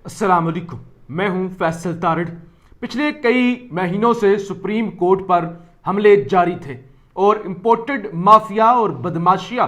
अस्सलाम वालेकुम। मैं हूं फैसल तारड़। पिछले कई महीनों से सुप्रीम कोर्ट पर हमले जारी थे और इंपोर्टेड माफिया और बदमाशिया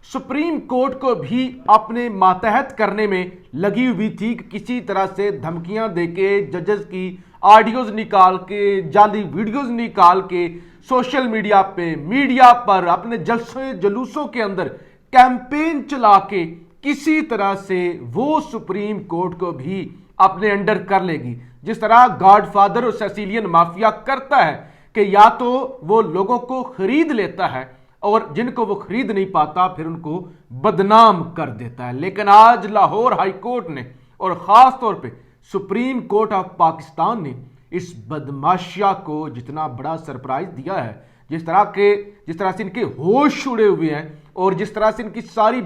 सुप्रीम कोर्ट को भी अपने मातहत करने में लगी हुई थी कि किसी तरह से धमकियां देके जजेस की ऑडियोज निकाल के, जाली वीडियोज निकाल के सोशल मीडिया पर अपने जलसे जुलूसों के अंदर कैंपेन चला के किसी तरह से वो सुप्रीम कोर्ट को भी अपने अंडर कर लेगी। जिस तरह गॉडफादर और सेसिलियन माफिया करता है कि या तो वो लोगों को खरीद लेता है और जिनको वो खरीद नहीं पाता फिर उनको बदनाम कर देता है। लेकिन आज लाहौर हाई कोर्ट ने और ख़ास तौर पे सुप्रीम कोर्ट ऑफ पाकिस्तान ने इस बदमाशिया को जितना बड़ा सरप्राइज दिया है, जिस तरह से इनके होश उड़े हुए हैं और जिस तरह से इनकी सारी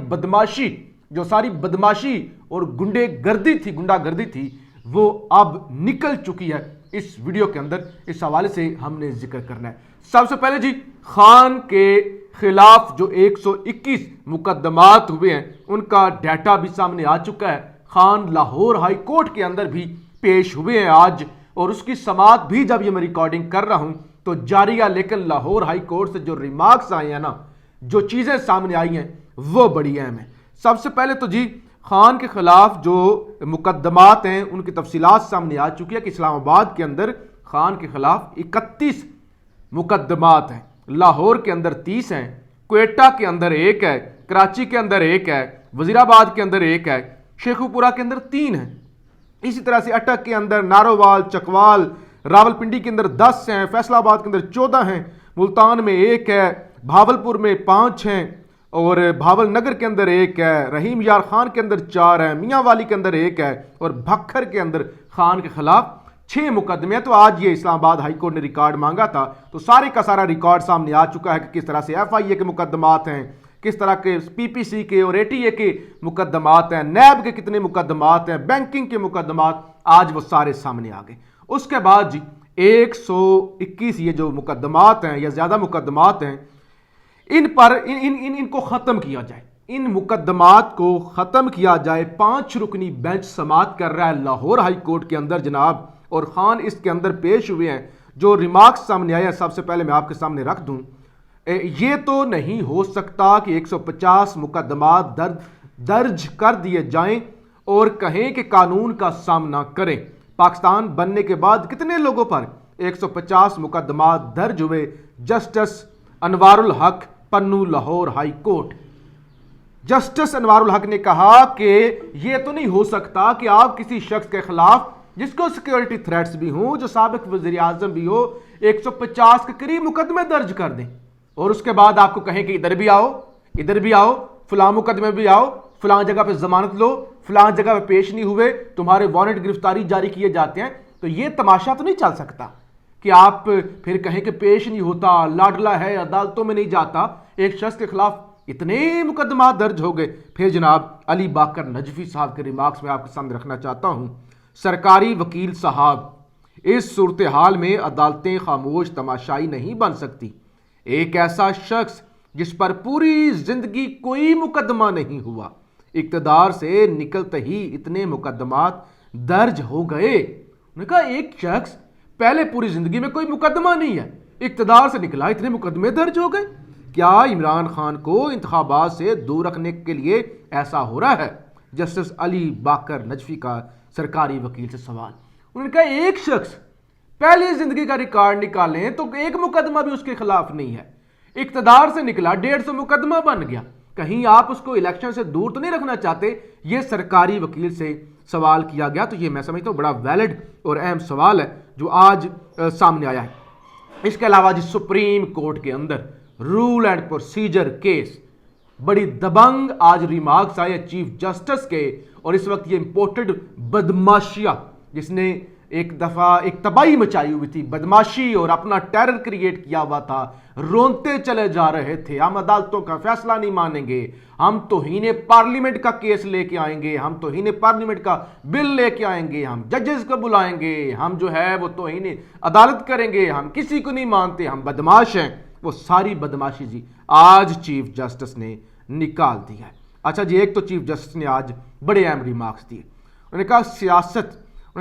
बदमाशी और गुंडागर्दी थी वो अब निकल चुकी है। इस वीडियो के अंदर इस हवाले से हमने जिक्र करना है। सबसे पहले जी, खान के खिलाफ जो 121 मुकदमात हुए हैं उनका डाटा भी सामने आ चुका है। खान लाहौर हाई कोर्ट के अंदर भी पेश हुए हैं आज, और उसकी समाअत भी जब ये मैं रिकॉर्डिंग कर रहा हूं तो जारी है। लेकिन लाहौर हाई कोर्ट से जो रिमार्क्स आए हैं ना, जो चीजें सामने आई हैं वो बड़ी अहम है। सबसे पहले तो जी, खान के खिलाफ जो मुकदमात हैं उनकी तफसीलात सामने आ चुकी है कि इस्लामाबाद के अंदर खान के खिलाफ 31 मुकदमात हैं, लाहौर के अंदर 30 हैं, क्वेटा के अंदर 1 है, कराची के अंदर 1 है, वजीराबाद के अंदर 1 है, शेखुपुरा के अंदर 3 है। इसी तरह से अटक के अंदर, नारोवाल, चकवाल, रावलपिंडी के अंदर 10 हैं, फैसलाबाद के अंदर 14 हैं, मुल्तान में 1 है, भावलपुर में 5 हैं और भावल नगर के अंदर 1 है, रहीम यार खान के अंदर 4 है, मियाँ वाली के अंदर 1 है और भक्खर के अंदर खान के खिलाफ 6 मुकदमे हैं। तो आज ये इस्लामाबाद हाई कोर्ट ने रिकॉर्ड मांगा था तो सारे का सारा रिकॉर्ड सामने आ चुका है कि किस तरह से FIA के मुकदमात हैं, किस तरह के PPC के और ATA के मुकदमात हैं, नैब के कितने मुकदमात हैं, बैंकिंग के मुकदमात, आज वो सारे सामने आ गए। उसके बाद जी 121 ये जो मुकदमात हैं या ज्यादा मुकदमात हैं, इनको खत्म किया जाए, इन मुकदमात को खत्म किया जाए। 5 रुकनी बेंच समाअत कर रहा है लाहौर हाई कोर्ट के अंदर जनाब, और खान इसके अंदर पेश हुए हैं। जो रिमार्क्स सामने आए हैं सबसे पहले मैं आपके सामने रख दूं। ये तो नहीं हो सकता कि 150 मुकदमात दर्ज कर दिए जाएं और कहें कि कानून का सामना करें। पाकिस्तान बनने के बाद कितने लोगों पर 150 मुकदमात दर्ज हुए? जस्टिस अनवारुल हक Pannu, Lahore high court. Justice Anwarul हक ने कहा कि यह तो नहीं हो सकता कि आप किसी शख्स के खिलाफ जिसको सिक्योरिटी थ्रेट्स भी हों, जो साबिक वजीर आजम भी हो, 150 के करीब मुकदमे दर्ज कर दें और उसके बाद आपको कहें कि इधर भी आओ, फलां मुकदमे भी आओ, फलां जगह पे जमानत लो, फलां जगह पे पेश नहीं हुए, तुम्हारे वारंट गिरफ्तारी जारी किए जाते हैं। तो यह तमाशा तो नहीं चल सकता कि आप फिर कहें कि पेश नहीं होता, लाडला है, अदालतों में नहीं जाता। एक शख्स के खिलाफ इतने मुकदमा दर्ज हो गए। फिर जनाब अली बाकर नजफी साहब के रिमार्क्स में आपके सामने रखना चाहता हूं। सरकारी वकील साहब, इस सूरत हाल में अदालतें खामोश तमाशाई नहीं बन सकती। एक ऐसा शख्स जिस पर पूरी जिंदगी कोई मुकदमा नहीं हुआ, इक्तदार से निकलते ही इतने मुकदमात दर्ज हो गए। उन्होंने कहा एक शख्स पहले पूरी जिंदगी में कोई मुकदमा नहीं है, इक्तदार से निकला इतने मुकदमे दर्ज हो गए। क्या इमरान खान को इंतखाबात से दूर रखने के लिए ऐसा हो रहा है? जस्टिस अली बाकर नजफी का सरकारी वकील से सवाल। उन्होंने कहा एक शख्स पहली जिंदगी का रिकॉर्ड निकालें तो एक मुकदमा भी उसके खिलाफ नहीं है, इक्तदार से निकला 150 मुकदमा बन गया। कहीं आप उसको इलेक्शन से दूर तो नहीं रखना चाहते? यह सरकारी वकील से सवाल किया गया। तो यह मैं समझता हूं बड़ा वैलिड और अहम सवाल है जो आज सामने आया है। इसके अलावा जी सुप्रीम कोर्ट के अंदर रूल एंड प्रोसीजर केस, बड़ी दबंग आज रिमार्क्स आए चीफ जस्टिस के। और इस वक्त ये इंपोर्टेड बदमाशिया जिसने एक दफा एक तबाही मचाई हुई थी, बदमाशी और अपना टेरर क्रिएट किया हुआ था, रोनते चले जा रहे थे, हम अदालतों का फैसला नहीं मानेंगे, हम तौहीन पार्लियामेंट का केस लेके आएंगे, हम तौहीन पार्लियामेंट का बिल लेके आएंगे, हम जजेस को बुलाएंगे, हम जो है वो तौहीन अदालत करेंगे, हम किसी को नहीं मानते, हम बदमाश हैं। वो सारी बदमाशी जी आज चीफ जस्टिस ने निकाल दी है। अच्छा जी, एक तो चीफ जस्टिस ने आज बड़े अहम रिमार्क्स दिए। انہوں نے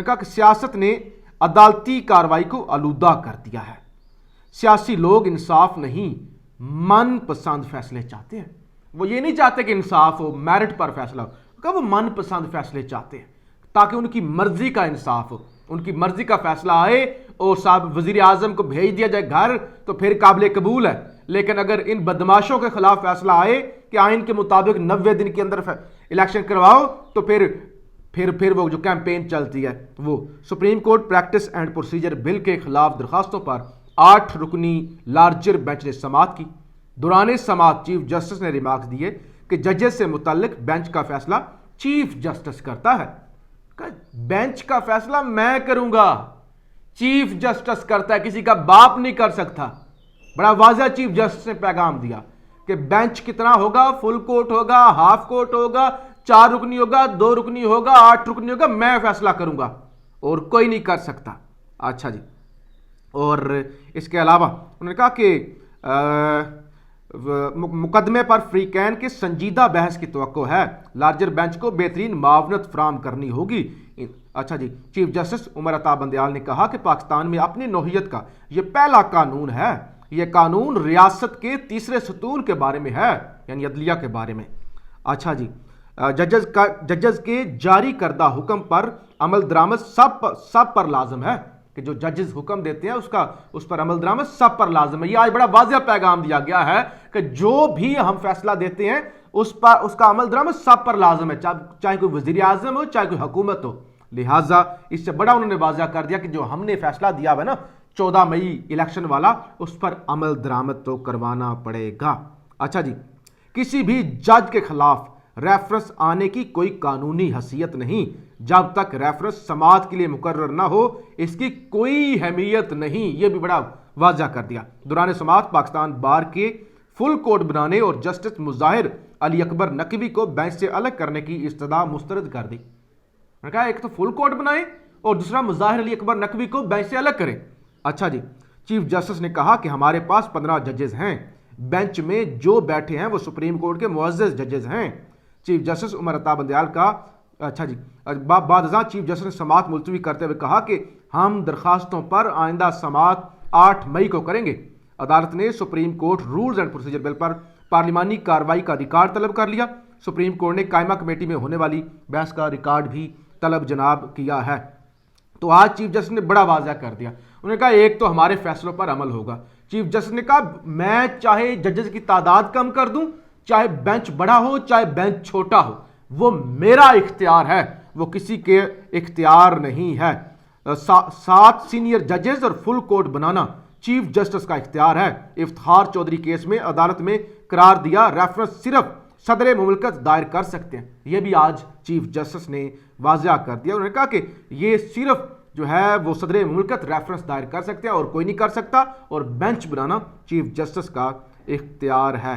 کہا کہ سیاست نے عدالتی کارروائی کو آلودہ کر دیا ہے. سیاسی لوگ انصاف نہیں من پسند فیصلے چاہتے ہیں. وہ یہ نہیں چاہتے کہ انصاف ہو، میرٹ پر فیصلہ ہو. کہ وہ من پسند فیصلے چاہتے ہیں تاکہ ان کی مرضی کا انصاف ہو، ان کی مرضی کا فیصلہ آئے اور صاحب وزیر اعظم کو بھیج دیا جائے گھر تو پھر قابل قبول ہے. لیکن اگر ان بدماشوں کے خلاف فیصلہ آئے کہ آئین کے مطابق 90 دن کے اندر الیکشن کرواؤ تو پھر وہ جو کیمپین چلتی ہے وہ. Supreme Court practice and procedure bill کے خلاف درخواستوں پر 8 رکنی لارجر بینچ نے سماعت کی. دوران سماعت چیف جسٹس نے ریمارکس دیے کہ ججز سے متعلق بینچ کا فیصلہ چیف جسٹس کرتا ہے. بینچ کا فیصلہ میں کروں گا، چیف جسٹس کرتا ہے، کسی کا باپ نہیں کر سکتا. بڑا واضح چیف جسٹس نے پیغام دیا کہ بینچ کتنا ہوگا، فل کورٹ ہوگا، ہاف کورٹ ہوگا، 4 رکنی ہوگا، 2 رکنی ہوگا، 8 رکنی ہوگا، میں فیصلہ کروں گا اور کوئی نہیں کر سکتا. اچھا جی. اور اس کے علاوہ انہوں نے کہا کہ مقدمے پر فریقین کے سنجیدہ بحث کی توقع ہے. لارجر بینچ کو بہترین معاونت فراہم کرنی ہوگی. اچھا جی. چیف جسٹس عمر عطا بندیال نے کہا کہ پاکستان میں اپنی نوعیت کا یہ پہلا قانون ہے. یہ قانون ریاست کے تیسرے ستون کے بارے میں ہے، یعنی عدلیہ کے بارے میں. اچھا جی. ججز کے جاری کردہ حکم پر عمل درآمد سب پر لازم ہے، کہ جو ججز حکم دیتے ہیں اس پر عمل درآمد سب پر لازم ہے. یہ آج بڑا واضح پیغام دیا گیا ہے کہ جو بھی ہم فیصلہ دیتے ہیں اس کا عمل درآمد سب پر لازم ہے، چاہے کوئی وزیر اعظم ہو، چاہے کوئی حکومت ہو. لہٰذا اس سے بڑا انہوں نے واضح کر دیا کہ جو ہم نے فیصلہ دیا ہوا ہے نا 14 مئی الیکشن والا، اس پر عمل درآمد تو کروانا پڑے گا. اچھا جی. کسی بھی جج کے خلاف ریفرنس آنے کی کوئی قانونی حیثیت نہیں جب تک ریفرنس سماعت کے لیے مقرر نہ ہو، اس کی کوئی اہمیت نہیں. یہ بھی بڑا واضح کر دیا. دوران سماعت پاکستان بار کے فل کورٹ بنانے اور جسٹس مظاہر علی اکبر نقوی کو بینچ سے الگ کرنے کی استدعا مسترد کر دی. میں نے کہا ایک تو فل کورٹ بنائے اور دوسرا مظاہر علی اکبر نقوی کو بینچ سے الگ کرے. اچھا جی. چیف جسٹس نے کہا کہ ہمارے پاس 15 ججز ہیں، بینچ میں جو بیٹھے ہیں وہ سپریم کورٹ کے معزز ججز ہیں. چیف جسٹس عمر عطا بندیال کا اچھا جی. بعد ازاں چیف جسٹس نے سماعت ملتوی کرتے ہوئے کہا کہ ہم درخواستوں پر آئندہ سماعت 8 مئی کو کریں گے. عدالت نے Supreme Court rules and procedure bill پر پارلیمانی کارروائی کا ریکارڈ طلب کر لیا. سپریم کورٹ نے قائمہ کمیٹی میں ہونے والی بحث کا ریکارڈ بھی طلب جناب کیا ہے. تو آج چیف جسٹس نے بڑا واضح کر دیا. انہوں نے کہا ایک تو ہمارے فیصلوں پر عمل ہوگا. چیف جسٹس نے کہا میں چاہے ججز کی تعداد کم کر دوں، چاہے بینچ بڑا ہو چاہے بینچ چھوٹا ہو، وہ میرا اختیار ہے، وہ کسی کے اختیار نہیں ہے. 7 سینئر ججز اور فل کورٹ بنانا چیف جسٹس کا اختیار ہے. افتخار چودھری کیس میں عدالت میں قرار دیا ریفرنس صرف صدر مملکت دائر کر سکتے ہیں. یہ بھی آج چیف جسٹس نے واضح کر دیا. انہوں نے کہا کہ یہ صرف جو ہے وہ صدر مملکت ریفرنس دائر کر سکتے ہیں اور کوئی نہیں کر سکتا، اور بینچ بنانا چیف جسٹس کا اختیار ہے.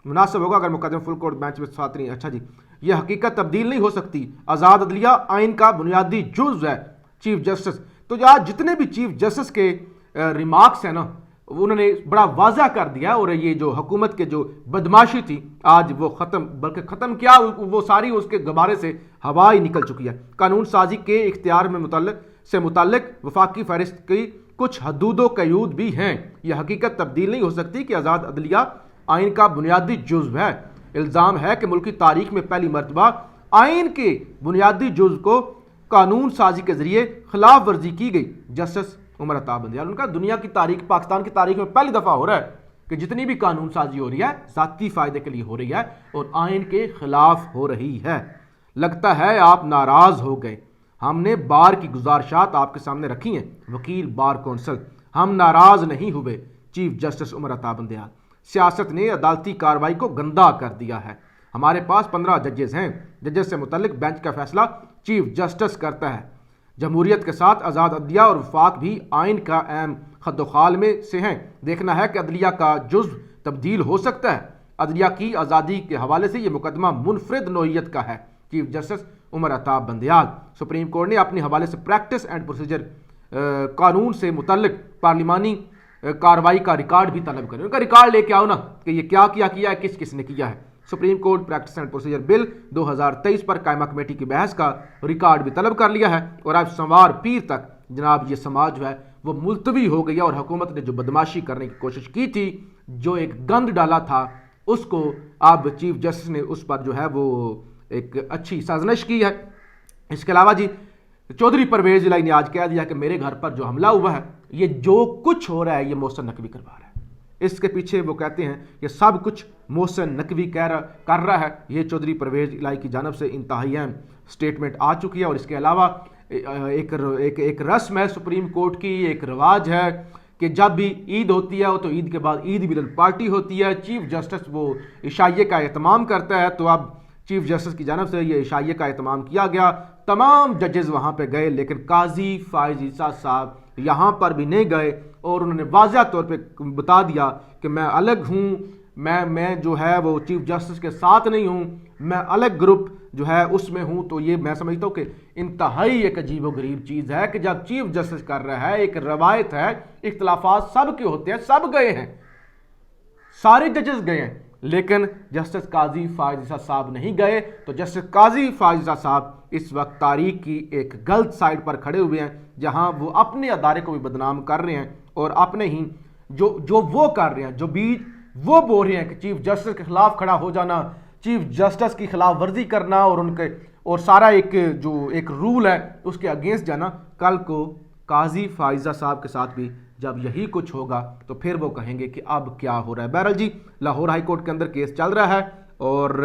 مناسب ہوگا اگر مقدمہ فل کورٹ بینچ میں ساتھ نہیں. اچھا جی. یہ حقیقت تبدیل نہیں ہو سکتی، آزاد عدلیہ آئین کا بنیادی جزو ہے. چیف جسٹس تو آج جتنے بھی چیف جسٹس کے ریمارکس ہیں نا انہوں نے بڑا واضح کر دیا، اور یہ جو حکومت کے جو بدماشی تھی آج وہ ختم، بلکہ ختم کیا وہ ساری اس کے غبارے سے ہوا ہی نکل چکی ہے. قانون سازی کے اختیار میں متعلق وفاقی فہرست کی کچھ حدود و قیود بھی ہیں. یہ حقیقت تبدیل نہیں ہو سکتی کہ آزاد عدلیہ آئین کا بنیادی جزو ہے. الزام ہے کہ ملکی تاریخ میں پہلی مرتبہ آئین کے بنیادی جزو کو قانون سازی کے ذریعے خلاف ورزی کی گئی. جسٹس عمر عطا بندیال ان کا دنیا کی تاریخ، پاکستان کی تاریخ میں پہلی دفعہ ہو رہا ہے کہ جتنی بھی قانون سازی ہو رہی ہے ذاتی فائدے کے لیے ہو رہی ہے اور آئین کے خلاف ہو رہی ہے. لگتا ہے آپ ناراض ہو گئے. ہم نے بار کی گزارشات آپ کے سامنے رکھی ہیں. وکیل بار کونسل ہم ناراض نہیں ہوئے. چیف جسٹس عمر عطا بندیال سیاست نے عدالتی کارروائی کو گندا کر دیا ہے. ہمارے پاس 15 ججز ہیں. ججز سے متعلق بینچ کا فیصلہ چیف جسٹس کرتا ہے. جمہوریت کے ساتھ آزاد عدلیہ اور وفاق بھی آئین کا اہم خد و خال میں سے ہیں. دیکھنا ہے کہ عدلیہ کا جزو تبدیل ہو سکتا ہے. عدلیہ کی آزادی کے حوالے سے یہ مقدمہ منفرد نوعیت کا ہے. Chief justice Umar Ata Bandial. Supreme court نے اپنے حوالے سے پریکٹس اینڈ پروسیجر قانون سے متعلق پارلیمانی کارروائی کا ریکارڈ بھی طلب کرے. ان کا ریکارڈ لے کے آؤ نا کہ یہ کیا ہے، کس کس نے کیا ہے. Supreme court practice and procedure bill 2023 पर कायमा कमेटी की बहस का रिकॉर्ड भी तलब कर लिया है और अब सोमवार पीर तक जनाब ये समाज जो है वो मुलतवी हो गई है और हुकूमत ने जो बदमाशी करने की कोशिश की थी, जो एक गंद डाला था, उसको अब चीफ जस्टिस ने उस पर जो है वो एक अच्छी साजिश की है। इसके अलावा जी चौधरी परवेज इलाही ने आज कह दिया कि मेरे घर पर जो हमला हुआ है, ये जो कुछ हो रहा है ये मोहसिन नकवी करवा रहा है। इसके पीछे वो कहते हैं कि सब कुछ मोहसिन नकवी कर रहा है। ये चौधरी परवेज इलाही की जानब से इंतहाई अहम स्टेटमेंट आ चुकी है। और इसके अलावा एक रस्म है सुप्रीम कोर्ट की, एक रिवाज है कि जब भी ईद होती है तो ईद के बाद ईद मिलन पार्टी होती है। चीफ जस्टिस वो इशाइये का एहतमाम करता है, तो अब चीफ जस्टिस की जानब से ये इशाइये का एहतमाम किया गया। तमाम जजेस वहाँ पे गए, लेकिन काजी फायज ईसा साहब यहाँ पर भी नहीं गए और उन्होंने वाज़ह तौर पे बता दिया कि मैं अलग हूँ, मैं जो है वो चीफ जस्टिस के साथ नहीं हूँ, मैं अलग ग्रुप जो है उसमें हूँ। तो ये मैं समझता हूँ कि इंतहाई एक अजीब व गरीब चीज़ है कि जब चीफ जस्टिस कर रहा है, एक रवायत है, इख्तलाफात सब के होते हैं, सब गए हैं, सारे जजेस गए हैं, लेकिन जस्टिस काजी फायज ईसा साहब नहीं गए। तो जस्टिस काजी फायज ईसा साहब इस वक्त तारीख की एक गलत साइड पर खड़े हुए हैं, जहां वो अपने अदारे को भी बदनाम कर रहे हैं और अपने ही जो वो कर रहे हैं, जो बीज वो बोल रहे हैं कि चीफ जस्टिस के खिलाफ खड़ा हो जाना, चीफ जस्टिस की खिलाफ वर्जी करना और उनके और सारा एक रूल है उसके अगेंस्ट जाना। कल को काजी फायजा साहब के साथ भी जब यही कुछ होगा तो फिर वो कहेंगे कि अब क्या हो रहा है। बहरहाल जी लाहौर हाई कोर्ट के अंदर केस चल रहा है और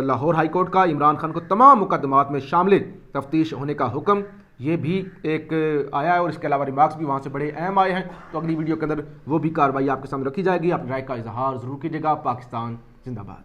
लाहौर हाई कोर्ट का इमरान खान को तमाम मुकदमात में शामिल तफ्तीश होने का हुक्म ये भी एक आया है और इसके अलावा रिमार्क्स भी वहाँ से बड़े अहम आए हैं। तो अगली वीडियो के अंदर वो भी कार्रवाई आपके सामने रखी जाएगी। अपनी राय का इजहार ज़रूर कीजिएगा। पाकिस्तान जिंदाबाद।